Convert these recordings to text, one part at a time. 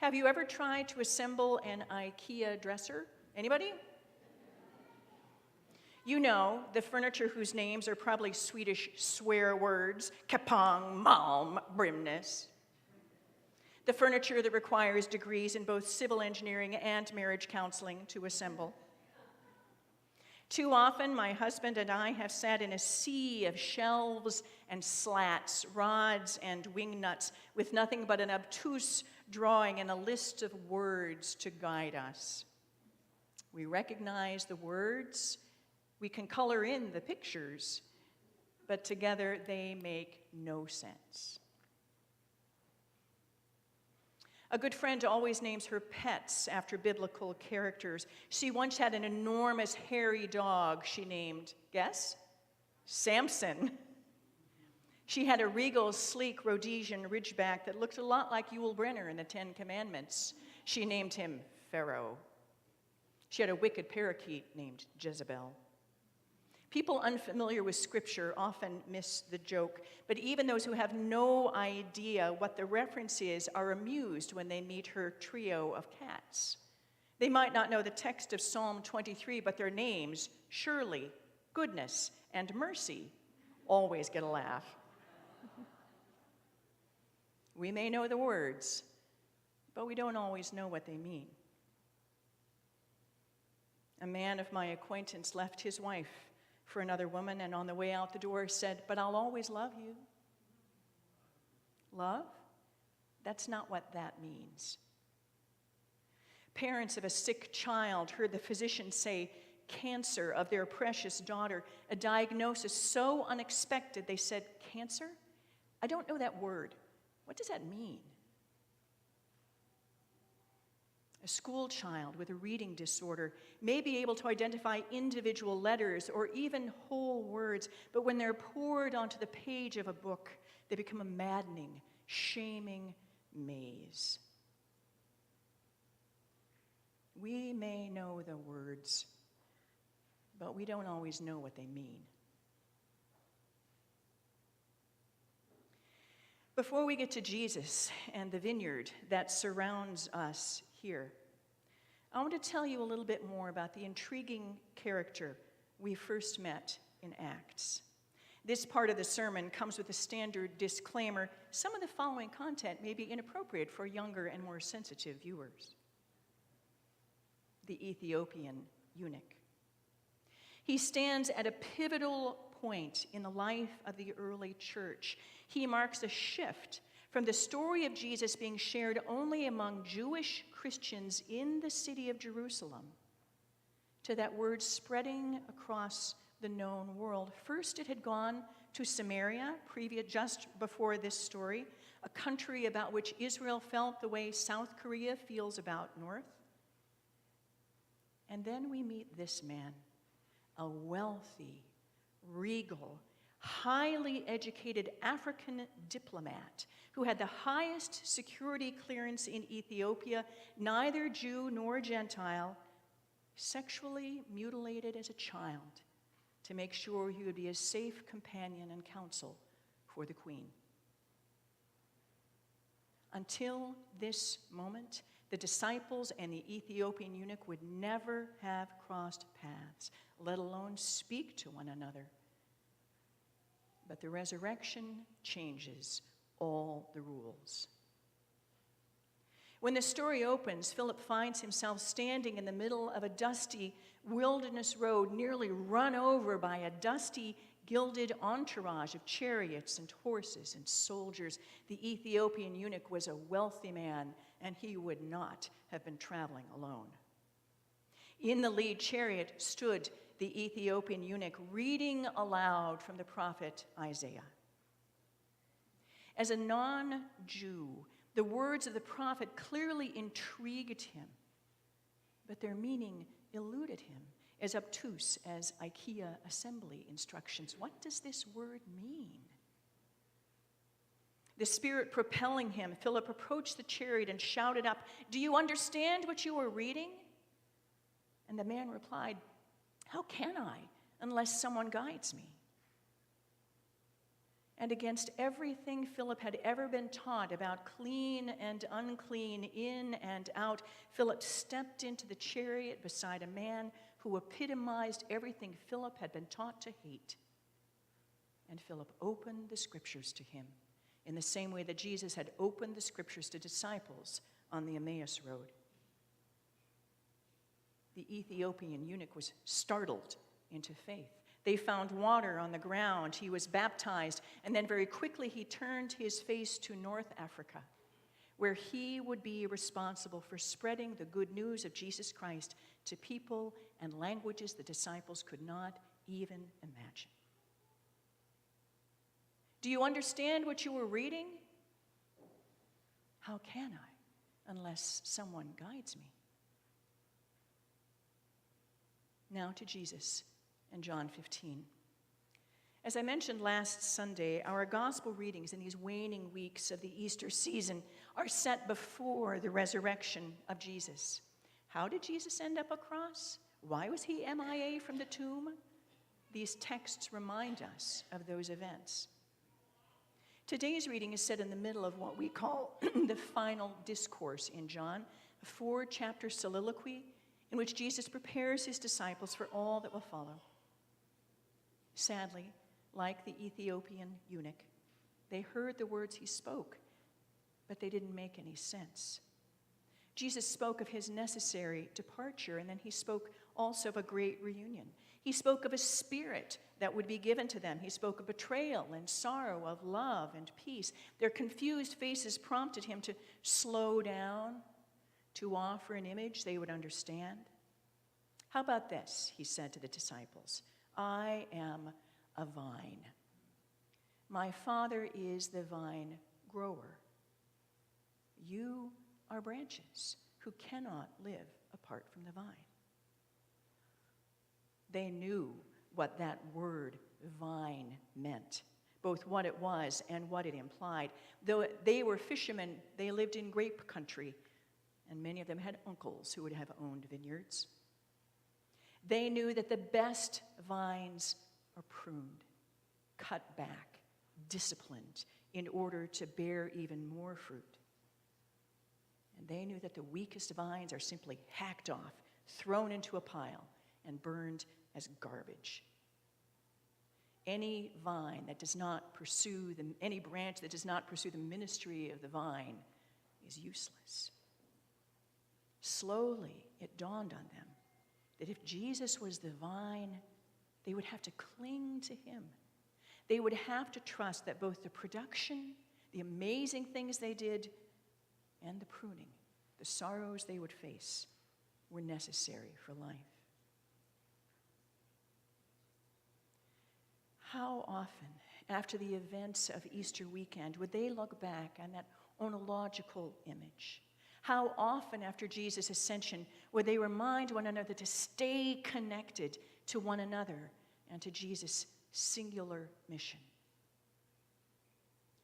Have you ever tried to assemble an IKEA dresser? Anybody? You know, the furniture whose names are probably Swedish swear words, kapong, malm, brimness. The furniture that requires degrees in both civil engineering and marriage counseling to assemble. Too often, my husband and I have sat in a sea of shelves and slats, rods and wing nuts, with nothing but an obtuse drawing and a list of words to guide us. We recognize the words, we can color in the pictures, but together they make no sense. A good friend always names her pets after biblical characters. She once had an enormous hairy dog she named, guess? Samson. She had a regal, sleek Rhodesian Ridgeback that looked a lot like Yul Brynner in the Ten Commandments. She named him Pharaoh. She had a wicked parakeet named Jezebel. People unfamiliar with Scripture often miss the joke, but even those who have no idea what the reference is are amused when they meet her trio of cats. They might not know the text of Psalm 23, but their names, Surely, Goodness, and Mercy, always get a laugh. We may know the words, but we don't always know what they mean. A man of my acquaintance left his wife for another woman, and on the way out the door said, "But I'll always love you." Love? That's not what that means. Parents of a sick child heard the physician say cancer of their precious daughter, a diagnosis so unexpected they said, "Cancer? I don't know that word. What does that mean?" A school child with a reading disorder may be able to identify individual letters or even whole words, but when they're poured onto the page of a book, they become a maddening, shaming maze. We may know the words, but we don't always know what they mean. Before we get to Jesus and the vineyard that surrounds us here, I want to tell you a little bit more about the intriguing character we first met in Acts. This part of the sermon comes with a standard disclaimer. Some of the following content may be inappropriate for younger and more sensitive viewers. The Ethiopian eunuch. He stands at a pivotal point in the life of the early church. He marks a shift from the story of Jesus being shared only among Jewish Christians in the city of Jerusalem to that word spreading across the known world. First, it had gone to Samaria, just before this story, a country about which Israel felt the way South Korea feels about North. And then we meet this man, a wealthy, regal, highly educated African diplomat who had the highest security clearance in Ethiopia, neither Jew nor Gentile, sexually mutilated as a child to make sure he would be a safe companion and counsel for the queen. Until this moment, the disciples and the Ethiopian eunuch would never have crossed paths, let alone speak to one another. But the resurrection changes all the rules. When the story opens, Philip finds himself standing in the middle of a dusty wilderness road, nearly run over by a dusty, gilded entourage of chariots and horses and soldiers. The Ethiopian eunuch was a wealthy man, and he would not have been traveling alone. In the lead chariot stood the Ethiopian eunuch, reading aloud from the prophet Isaiah. As a non-Jew, the words of the prophet clearly intrigued him, but their meaning eluded him, as obtuse as IKEA assembly instructions. What does this word mean? The Spirit propelling him, Philip approached the chariot and shouted up, "Do you understand what you are reading?" And the man replied, "How can I, unless someone guides me?" and against everything Philip had ever been taught about clean and unclean, in and out, Philip stepped into the chariot beside a man who epitomized everything Philip had been taught to hate. And Philip opened the scriptures to him in the same way that Jesus had opened the scriptures to disciples on the Emmaus Road. The Ethiopian eunuch was startled into faith. They found water on the ground. He was baptized, and then very quickly he turned his face to North Africa, where he would be responsible for spreading the good news of Jesus Christ to people and languages the disciples could not even imagine. Do you understand what you were reading? How can I, unless someone guides me? Now to Jesus and John 15. As I mentioned last Sunday, our gospel readings in these waning weeks of the Easter season are set before the resurrection of Jesus. How did Jesus end up a cross? Why was he MIA from the tomb? These texts remind us of those events. Today's reading is set in the middle of what we call the final discourse in John, a 4-chapter soliloquy in which Jesus prepares his disciples for all that will follow. Sadly, like the Ethiopian eunuch, they heard the words he spoke, but they didn't make any sense. Jesus spoke of his necessary departure, and then he spoke also of a great reunion. He spoke of a spirit that would be given to them. He spoke of betrayal and sorrow, of love and peace. Their confused faces prompted him to slow down, to offer an image they would understand. How about this, he said to the disciples, I am a vine. My Father is the vine grower. You are branches who cannot live apart from the vine. They knew what that word vine meant, both what it was and what it implied. Though they were fishermen, they lived in grape country, and many of them had uncles who would have owned vineyards. They knew that the best vines are pruned, cut back, disciplined in order to bear even more fruit. And they knew that the weakest vines are simply hacked off, thrown into a pile, and burned as garbage. Any vine that does not pursue any branch that does not pursue the ministry of the vine is useless. Slowly, it dawned on them that if Jesus was the vine, they would have to cling to him. They would have to trust that both the production, the amazing things they did, and the pruning, the sorrows they would face, were necessary for life. How often, after the events of Easter weekend, would they look back on that onological image? How often after Jesus' ascension would they remind one another to stay connected to one another and to Jesus' singular mission?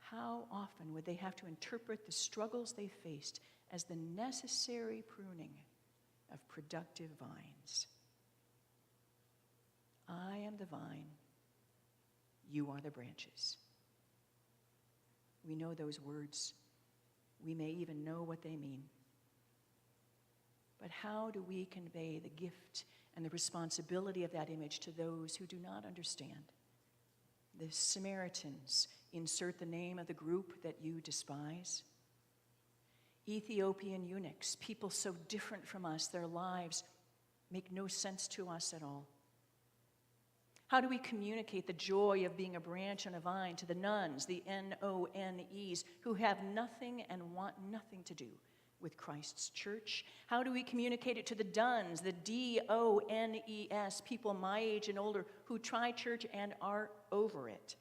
How often would they have to interpret the struggles they faced as the necessary pruning of productive vines? I am the vine, you are the branches. We know those words. We may even know what they mean. But how do we convey the gift and the responsibility of that image to those who do not understand? The Samaritans, insert the name of the group that you despise. Ethiopian eunuchs, people so different from us, their lives make no sense to us at all. How do we communicate the joy of being a branch on a vine to the nones, the N-O-N-Es, who have nothing and want nothing to do with Christ's church? How do we communicate it to the dones, the D-O-N-E-S, people my age and older who try church and are over it?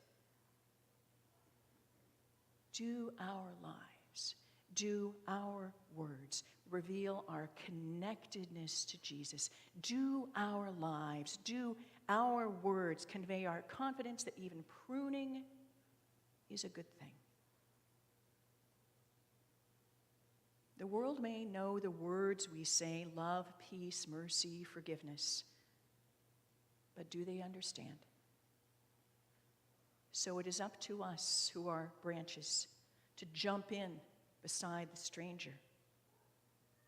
Do our lives, do our words reveal our connectedness to Jesus? Do our lives, do our words convey our confidence that even pruning is a good thing? The world may know the words we say, love, peace, mercy, forgiveness, but do they understand? So it is up to us who are branches to jump in beside the stranger,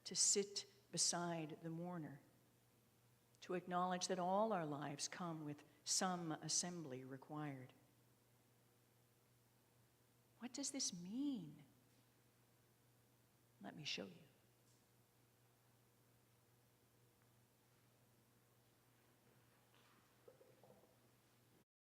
to sit beside the mourner, to acknowledge that all our lives come with some assembly required. What does this mean? Let me show you.